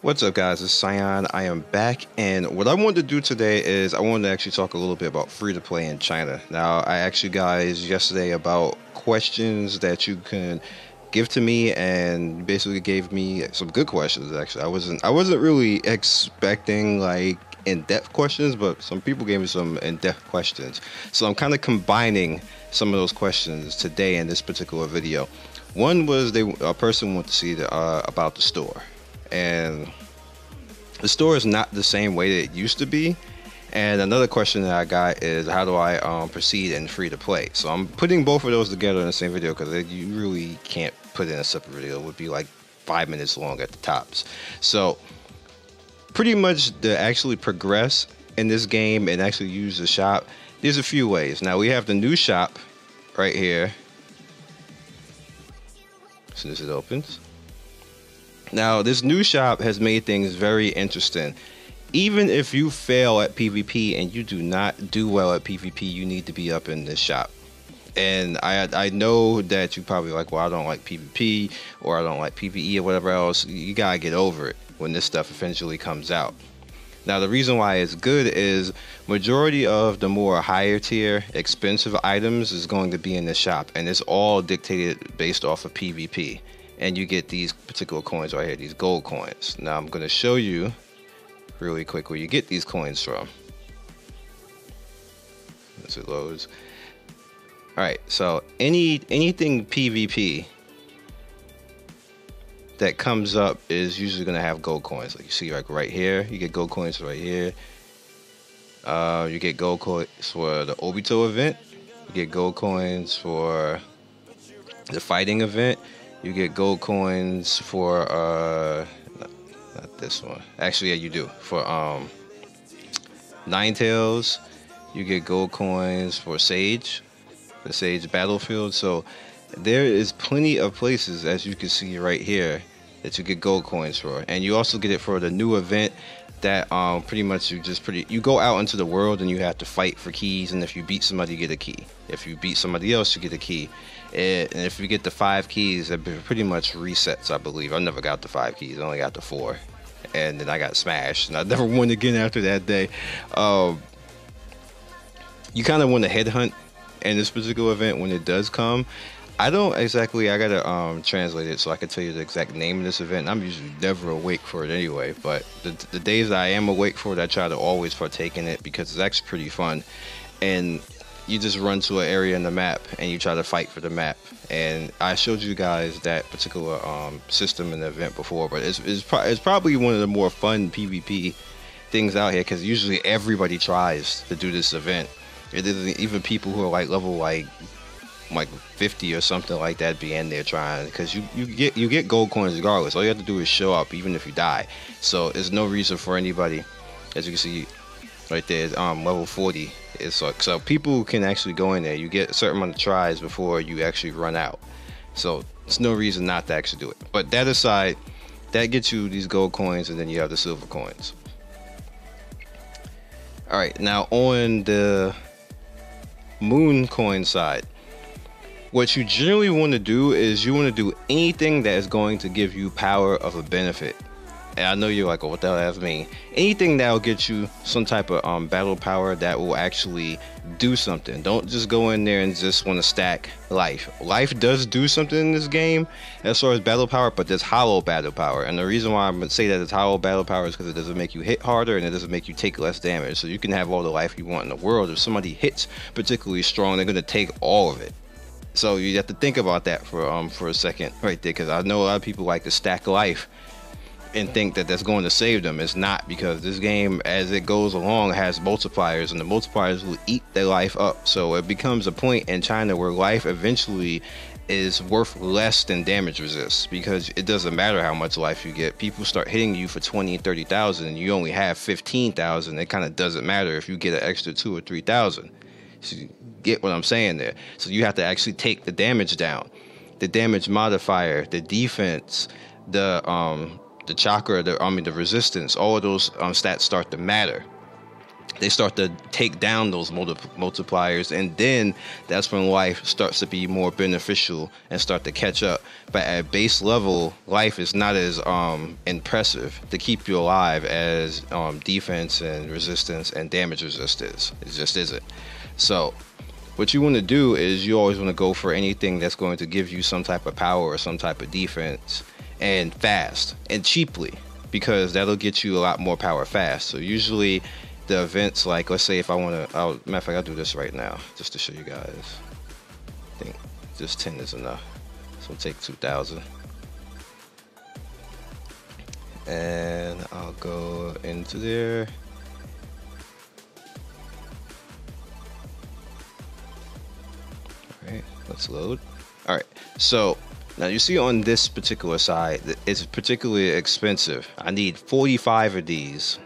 What's up, guys? It's Cyan. I am back, and what I wanted to do today is I wanted to actually talk a little bit about free-to-play in China. Now, I asked you guys yesterday about questions that you can give to me, and you basically gave me some good questions. Actually, I wasn't really expecting like in-depth questions, but some people gave me some in-depth questions. So I'm kind of combining some of those questions today in this particular video. One was a person wanted to see about the store. And the store is not the same way that it used to be. And another question that I got is, how do I proceed in free to play? So I'm putting both of those together in the same video because you really can't put in a separate video. It would be like 5 minutes long at the tops. So pretty much to actually progress in this game and actually use the shop, there's a few ways. Now we have the new shop right here. As soon as it opens. Now, this new shop has made things very interesting. Even if you fail at PvP and you do not do well at PvP, you need to be up in this shop. And I know that you probably like, well, I don't like PvP or I don't like PvE or whatever else. You gotta get over it when this stuff eventually comes out. Now, the reason why it's good is majority of the more higher tier expensive items is going to be in this shop, and it's all dictated based off of PvP. And you get these particular coins right here, these gold coins. Now I'm going to show you really quick where you get these coins from. As it loads. Alright, so anything PvP that comes up is usually going to have gold coins. Like you see, like right here, you get gold coins right here. You get gold coins for the Obito event. You get gold coins for the fighting event. You get gold coins for not this one. Actually, yeah, you do. For Ninetales, you get gold coins for Sage, the Sage Battlefield. So there is plenty of places, as you can see right here, that you get gold coins for, and you also get it for the new event that pretty much you go out into the world and you have to fight for keys, and if you beat somebody, you get a key. If you beat somebody else, you get a key. And if you get the 5 keys, it pretty much resets, I believe. I never got the 5 keys. I only got the 4. And then I got smashed. And I never won again after that day. You kind of want to headhunt in this particular event when it does come. I don't exactly, I gotta translate it so I can tell you the exact name of this event. I'm usually never awake for it anyway. But the days that I am awake for it, I try to always partake in it because it's actually pretty fun. And you just run to an area in the map and you try to fight for the map. And I showed you guys that particular system in the event before, but it's probably one of the more fun PvP things out here because usually everybody tries to do this event. It isn't even people who are like level like 50 or something like that be in there trying, because you get gold coins regardless. All you have to do is show up even if you die. So there's no reason for anybody, as you can see right there, level 40. It's like, so people can actually go in there. You get a certain amount of tries before you actually run out. So there's no reason not to actually do it. But that aside, that gets you these gold coins, and then you have the silver coins. All right, now on the moon coin side, what you generally want to do is you want to do anything that is going to give you power of a benefit. And I know you're like, oh, what the hell does that mean? Anything that will get you some type of battle power that will actually do something. Don't just go in there and just want to stack life. Life does do something in this game as far as battle power, but there's hollow battle power. And the reason why I'm going to say that it's hollow battle power is because it doesn't make you hit harder and it doesn't make you take less damage. So you can have all the life you want in the world. If somebody hits particularly strong, they're going to take all of it. So you have to think about that for a second right there, because I know a lot of people like to stack life and think that that's going to save them. It's not, because this game, as it goes along, has multipliers, and the multipliers will eat their life up. So it becomes a point in China where life eventually is worth less than damage resist, because it doesn't matter how much life you get. People start hitting you for 20 and 30,000 and you only have 15,000. It kind of doesn't matter if you get an extra 2 or 3,000. So you get what I'm saying there. So you have to actually take the damage down, the damage modifier, the defense, the chakra, the resistance. All of those stats start to matter. they start to take down those multipliers, and then that's when life starts to be more beneficial and start to catch up. But at base level, life is not as impressive to keep you alive as defense and resistance and damage resistance. It just isn't. So what you want to do is you always want to go for anything that's going to give you some type of power or some type of defense, and fast and cheaply, because that'll get you a lot more power fast. So usually the events, like let's say if I want to, matter of fact, I'll do this right now just to show you guys. I think just 10 is enough, so I'll take 2,000 and I'll go into there. All right, let's load. All right, so now you see on this particular side, it's particularly expensive. I need 45 of these,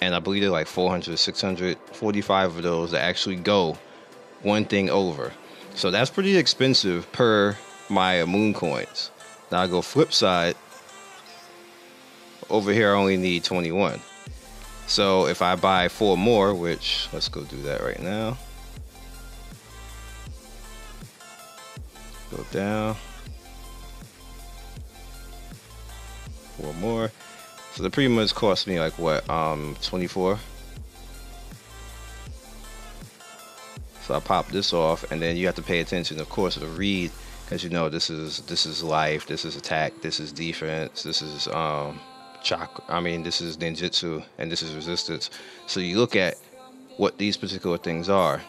and I believe they're like 400, 600, 45 of those that actually go one thing over. So that's pretty expensive per my moon coins. Now I go flip side. Over here I only need 21. So if I buy 4 more, which let's go do that right now. Go down. 4 more. So that pretty much cost me like what, 24. So I pop this off, and then you have to pay attention, of course, to read, because you know this is life, this is attack, this is defense, this is this is ninjutsu, and this is resistance. So you look at what these particular things are.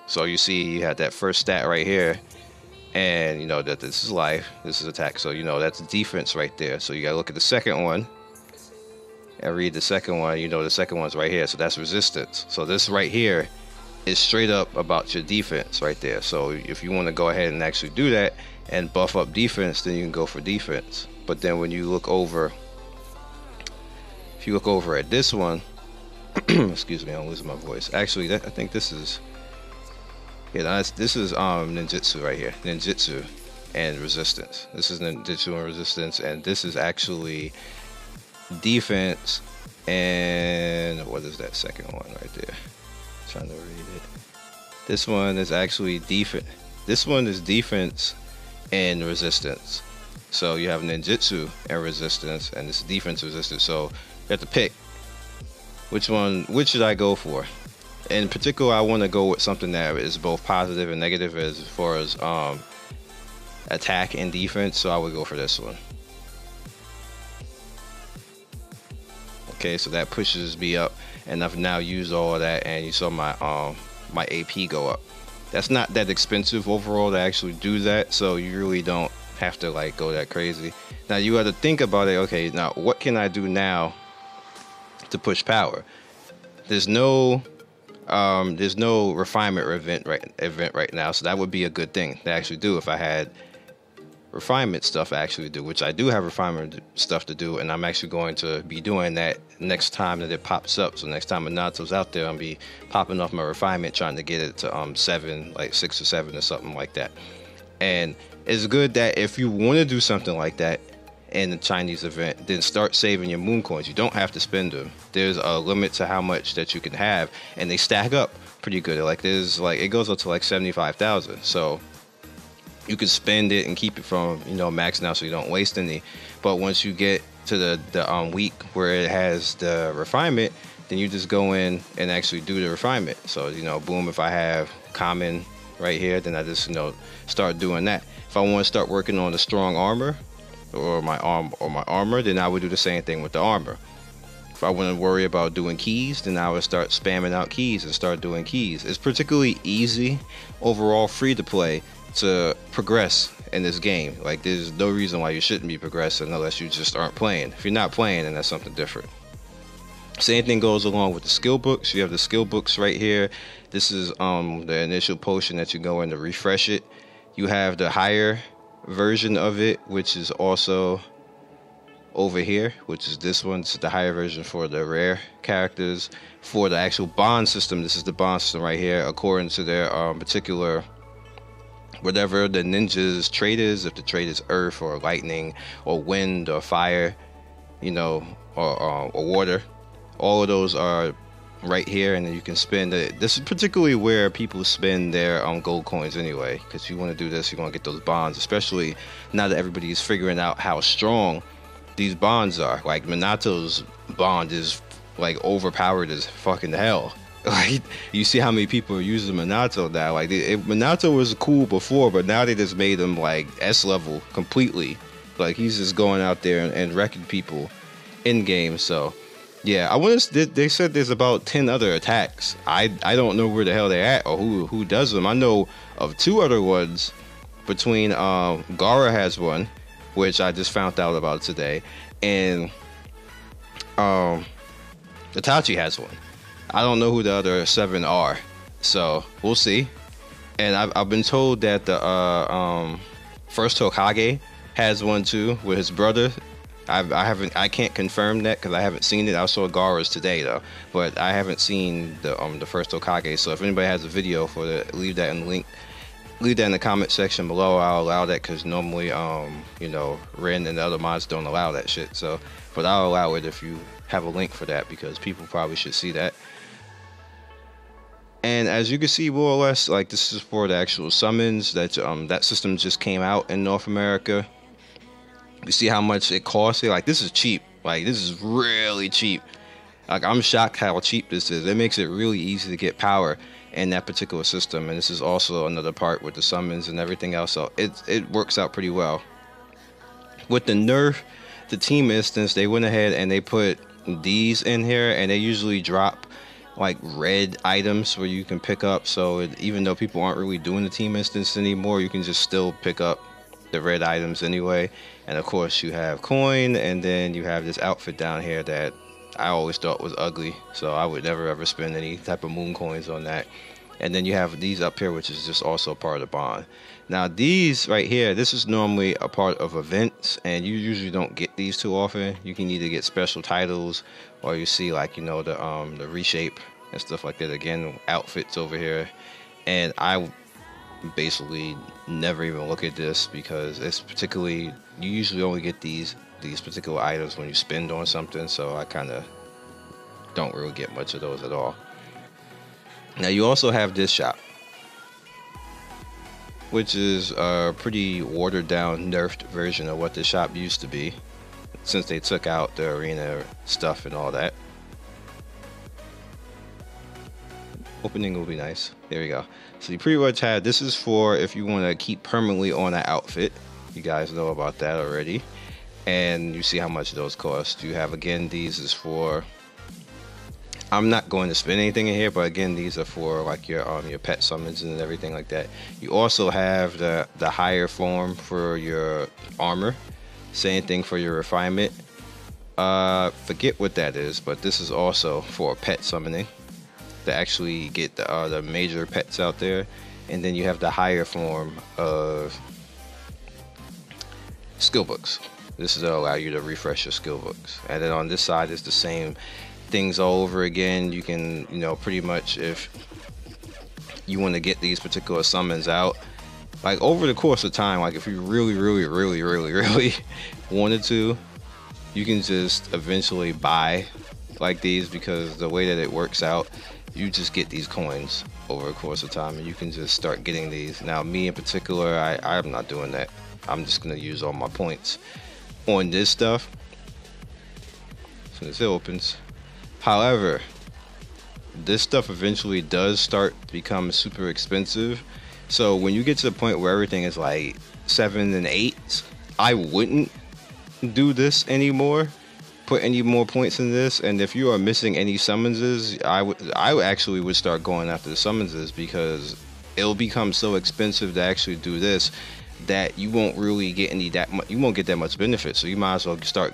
So you see you have that first stat right here, and you know that this is life, this is attack. So you know that's defense right there. So you gotta look at the second one and read the second one. You know the second one's right here, so that's resistance. So this right here is straight up about your defense right there. So if you want to go ahead and actually do that and buff up defense, then you can go for defense. But then when you look over, if you look over at this one, excuse me, I'm losing my voice. Actually, I think this is, yeah, this is ninjutsu right here, ninjutsu and resistance. This is ninjutsu and resistance, and this is actually defense. And what is that second one right there? Trying to read it. This one is actually defense. This one is defense and resistance. So you have ninjutsu and resistance, and this is defense resistance. So you have to pick which should I go for. In particular, I want to go with something that is both positive and negative as far as attack and defense. So I would go for this one. Okay, so that pushes me up, and I've now used all of that, and you saw my my AP go up. That's not that expensive overall to actually do that, so you really don't have to like go that crazy. Now you got to think about it. Okay, now what can I do now to push power? There's no refinement event right now, so that would be a good thing to actually do if I had refinement stuff actually do, which I do have refinement stuff to do, and I'm actually going to be doing that next time that it pops up. So next time Naruto's out there, I'll be popping off my refinement, trying to get it to 7, like 6 or 7 or something like that. And it's good that if you want to do something like that in the Chinese event, then start saving your moon coins. You don't have to spend them. There's a limit to how much that you can have, and they stack up pretty good. Like it goes up to like 75,000. So you can spend it and keep it from, you know, maxing out so you don't waste any. But once you get to the week where it has the refinement, then you just go in and actually do the refinement. So, you know, boom, if I have common right here, then I just, you know, start doing that. If I want to start working on the strong armor or my armor, then I would do the same thing with the armor. If I want to worry about doing keys, then I would start spamming out keys and start doing keys. It's particularly easy overall, free to play, to progress in this game. Like there's no reason why you shouldn't be progressing unless you just aren't playing. If you're not playing, then that's something different. Same thing goes along with the skill books. You have the skill books right here. This is the initial potion that you go in to refresh it. You have the higher version of it, which is also over here, which is this one. This is the higher version for the rare characters. For the actual bond system, this is the bond system right here, according to their particular whatever the ninja's trait is. If the trait is earth or lightning or wind or fire, you know, or water, all of those are right here, and then you can spend it. This is particularly where people spend their gold coins anyway, because you want to do this, you're going to get those bonds, especially now that everybody is figuring out how strong these bonds are. Like Minato's bond is like overpowered as fucking hell. Like, you see how many people are using Minato now. Like, Minato was cool before, but now they just made him like S level completely. Like, he's just going out there and wrecking people in game. So yeah, I want to. They said there's about 10 other attacks. I don't know where the hell they're at or who does them. I know of 2 other ones. Between Gaara has one, which I just found out about today, and Itachi has one. I don't know who the other 7 are, so we'll see. And I've been told that the first Hokage has one too with his brother. I can't confirm that because I haven't seen it. I saw Gaara's today though, but I haven't seen the first Hokage. So if anybody has a video for it, leave that in the link. Leave that in the comment section below. I'll allow that because normally you know, Ren and the other mods don't allow that shit. So, but I'll allow it if you have a link for that because people probably should see that. And as you can see, more or less, like, this is for the actual summons. That system just came out in North America. You see how much it costs? Like, this is cheap. Like, this is really cheap. Like, I'm shocked how cheap this is. It makes it really easy to get power in that particular system. And this is also another part with the summons and everything else. So it works out pretty well. With the nerf, the team instance, they went ahead and they put these in here, and they usually drop like red items where you can pick up. So even though people aren't really doing the team instance anymore, you can just still pick up the red items anyway. And of course you have coin, and then you have this outfit down here that I always thought was ugly, so I would never ever spend any type of moon coins on that. And then you have these up here, which is just also part of the bond. Now these right here, this is normally a part of events, and you usually don't get these too often. You can either get special titles, or you see, like, you know, the reshape and stuff like that. Again, outfits over here, and I basically never even look at this because it's particularly, you usually only get these particular items when you spend on something, so I kind of don't really get much of those at all. Now you also have this shop, which is a pretty watered down, nerfed version of what the shop used to be, since they took out the arena stuff and all that. Opening will be nice. There we go. So you pretty much have, this is for if you want to keep permanently on an outfit. You guys know about that already. And you see how much those cost. You have, again, these is for, I'm not going to spend anything in here, but again, these are for like your pet summons and everything like that. You also have the higher form for your armor. Same thing for your refinement. Forget what that is, but this is also for pet summoning to actually get the major pets out there. And then you have the higher form of skill books. This is to allow you to refresh your skill books. And then on this side is the same things all over again. You can, you know, pretty much, if you want to get these particular summons out, like over the course of time, like if you really wanted to, you can just eventually buy like these, because the way that it works out, you just get these coins over the course of time, and you can just start getting these. Now me in particular, I'm not doing that. I'm just gonna use all my points on this stuff as soon as it opens. However, this stuff eventually does start to become super expensive. So when you get to the point where everything is like 7 and 8, I wouldn't do this anymore. Put any more points in this. And if you are missing any summonses, I actually would start going after the summonses, because it'll become so expensive to actually do this that you won't really get you won't get that much benefit. So you might as well start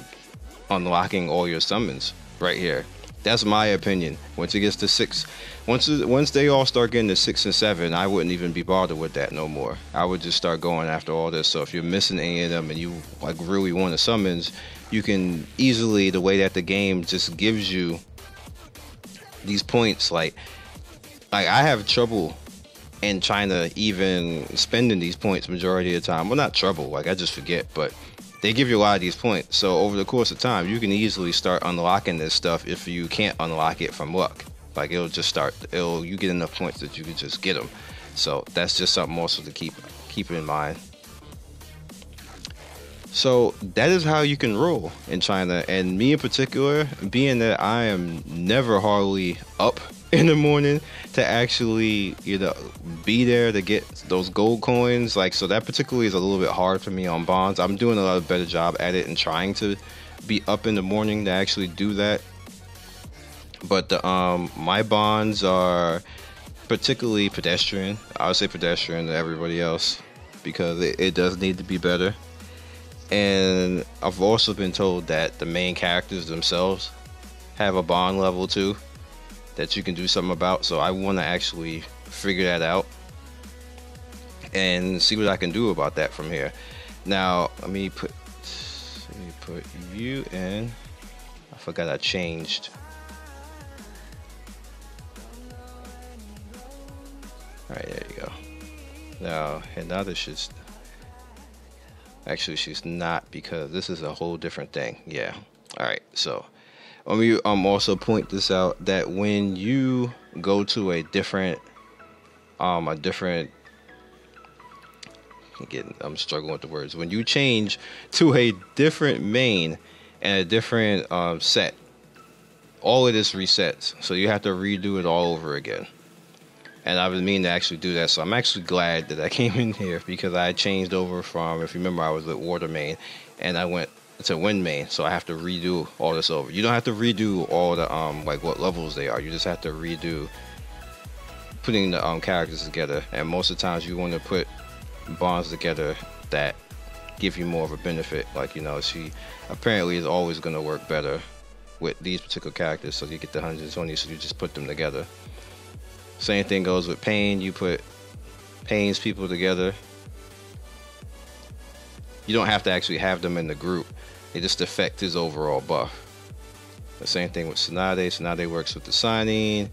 unlocking all your summons right here. That's my opinion. Once it gets to 6, once they all start getting to 6 and 7, I wouldn't even be bothered with that no more. I would just start going after all this. So if you're missing any of them and you like really want the summons, you can easily, the way that the game just gives you these points, like I have trouble in trying to even spending these points majority of the time. Well, not trouble, like I just forget, but they give you a lot of these points. So over the course of time, you can easily start unlocking this stuff if you can't unlock it from luck. Like it'll just start. You get enough points that you can just get them. So that's just something also to keep in mind. So that is how you can roll in China. And me in particular, being that I am never hardly up in the morning to actually, be there to get those gold coins. Like, so that particularly is a little bit hard for me on bonds. I'm doing a lot better job at it and trying to be up in the morning to actually do that. But my bonds are particularly pedestrian. I would say pedestrian to everybody else because it does need to be better. And I've also been told that the main characters themselves have a bond level too that you can do something about. So I want to actually figure that out and see what I can do about that from here. Now let me put you in. I forgot I changed. All right, there you go. Now Hinata should. Actually, she's not, because this is a whole different thing. Yeah. All right. So let me also point this out, that when you go to a different I'm struggling with the words. When you change to a different main and a different set, all of this resets. So you have to redo it all over again. And I've been meaning to actually do that, so I'm actually glad that I came in here, because I changed over from, if you remember, I was at water main, and I went to wind main, so I have to redo all this over. You don't have to redo all the like what levels they are. You just have to redo putting the characters together. And most of the times you want to put bonds together that give you more of a benefit. Like, she apparently is always going to work better with these particular characters, so you get the 120, so you just put them together. Same thing goes with Pain. You put Pain's people together. You don't have to actually have them in the group. They just affect his overall buff. The same thing with Tsunade. Tsunade works with the Signing.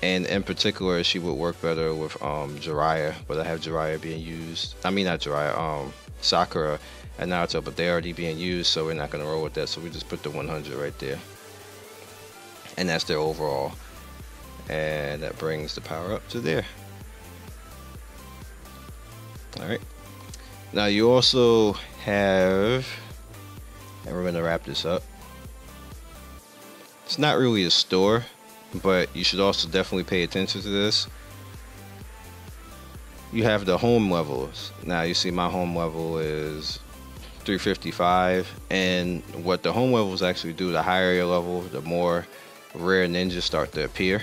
And in particular, she would work better with Jiraiya. But I have Jiraiya being used. I mean, not Jiraiya. Sakura and Naruto. But they're already being used, so we're not going to roll with that. So we just put the 100 right there. And that's their overall. And that brings the power up to there. Alright. Now you also have, and we're going to wrap this up. It's not really a store, but you should also definitely pay attention to this. You have the home levels. Now you see my home level is 355. And what the home levels actually do, the higher your level, the more rare ninjas start to appear.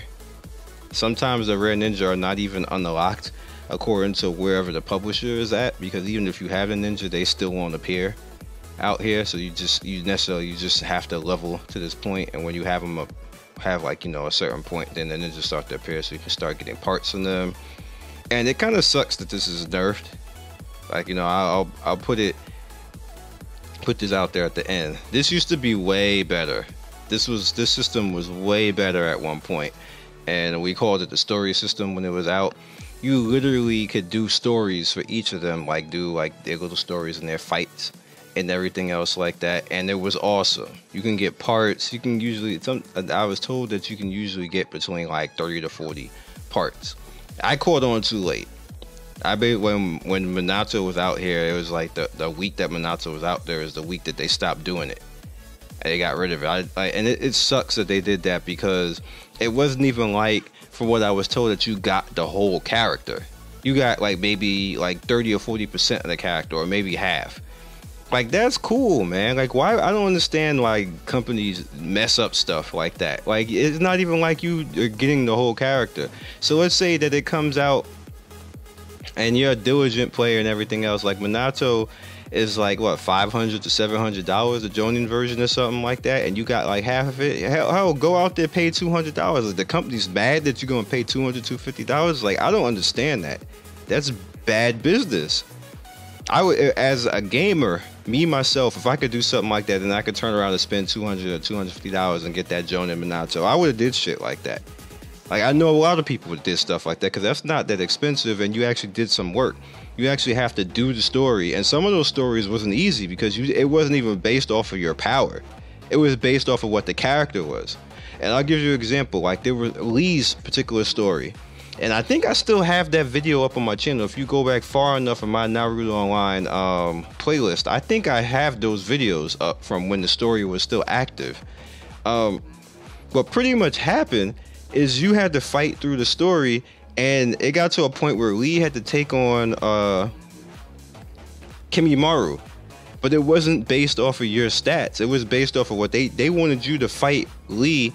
Sometimes the rare ninja are not even unlocked according to wherever the publisher is at, because even if you have a ninja, they still won't appear out here. So you just have to level to this point, and when you have them a certain point, then the ninjas start to appear, so you can start getting parts from them. And it kind of sucks that this is nerfed. Like, I'll put this out there at the end. This used to be way better. This system was way better at one point. And we called it the story system when it was out. You literally could do stories for each of them, like do their little stories and their fights and everything else like that. And it was awesome. You can get parts. You can usually, I was told that you can usually get between like 30 to 40 parts. I caught on too late. I bet when Minato was out here, it was like the week that Minato was out there is the week that they stopped doing it. And they got rid of it. And it sucks that they did that, because it wasn't even like, from what I was told, that you got the whole character. You got like maybe like 30 or 40% of the character, or maybe half. Like, that's cool, man. Like, why? I don't understand why companies mess up stuff like that. Like, it's not even like you are getting the whole character. So let's say that it comes out and you're a diligent player and everything else. Like, Minato is like what, $500 to $700, a Jonin version or something like that, and you got like half of it. Hell, go out there, pay $200. Like, the company's mad that you're gonna pay $200, $250. Like, I don't understand that. That's bad business. I would, as a gamer, me myself, if I could do something like that, then I could turn around and spend $200 or $250 and get that Jonin Minato. I would have did shit like that. Like, I know a lot of people that did stuff like that, because that's not that expensive, and you actually did some work. You actually have to do the story, and some of those stories wasn't easy, because it wasn't even based off of your power. It was based off of what the character was. And I'll give you an example. Like, there was Lee's particular story. And I think I still have that video up on my channel. If you go back far enough in my Naruto Online playlist, I think I have those videos up from when the story was still active. What pretty much happened is you had to fight through the story, and it got to a point where Lee had to take on Kimimaro. But it wasn't based off of your stats. It was based off of what they wanted you to fight Lee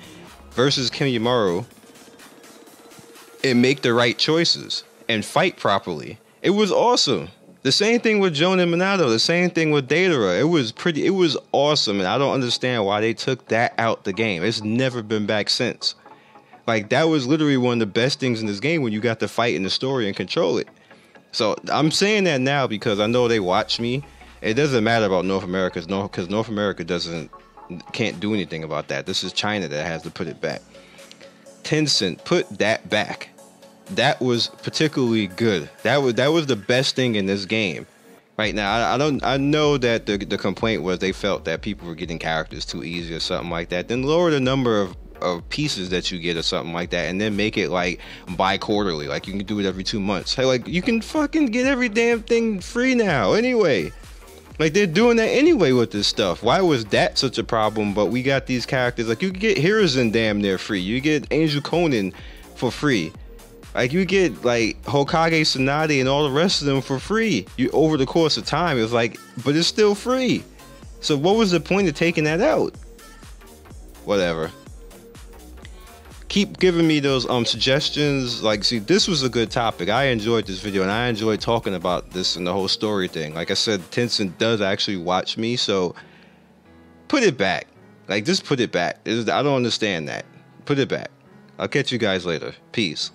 versus Kimimaro and make the right choices and fight properly. It was awesome. The same thing with Joan and Minato. The same thing with Datara. It was awesome, and I don't understand why they took that out the game. It's never been back since. Like, that was literally one of the best things in this game, when you got to fight in the story and control it. So I'm saying that now because I know they watch me. It doesn't matter about North America, because North America can't do anything about that. This is China that has to put it back. Tencent, put that back. That was particularly good. That was the best thing in this game. Right now, I know that the complaint was they felt that people were getting characters too easy or something like that. Then lower the number of pieces that you get or something like that, and then make it like bi-quarterly. Like, you can do it every 2 months. Hey, like, you can fucking get every damn thing free now anyway. Like, they're doing that anyway with this stuff. Why was that such a problem? But we got these characters. Like, you can get Hiruzen damn near free. You get Angel Conan for free. Like, you get, like, Hokage Tsunade and all the rest of them for free. Over the course of time, it was like, but it's still free. So what was the point of taking that out? Whatever. Keep giving me those suggestions. Like, see, this was a good topic. I enjoyed this video, and I enjoyed talking about this and the whole story thing. Like I said, Tencent does actually watch me, so put it back. Like, just put it back. I don't understand that. Put it back. I'll catch you guys later. Peace.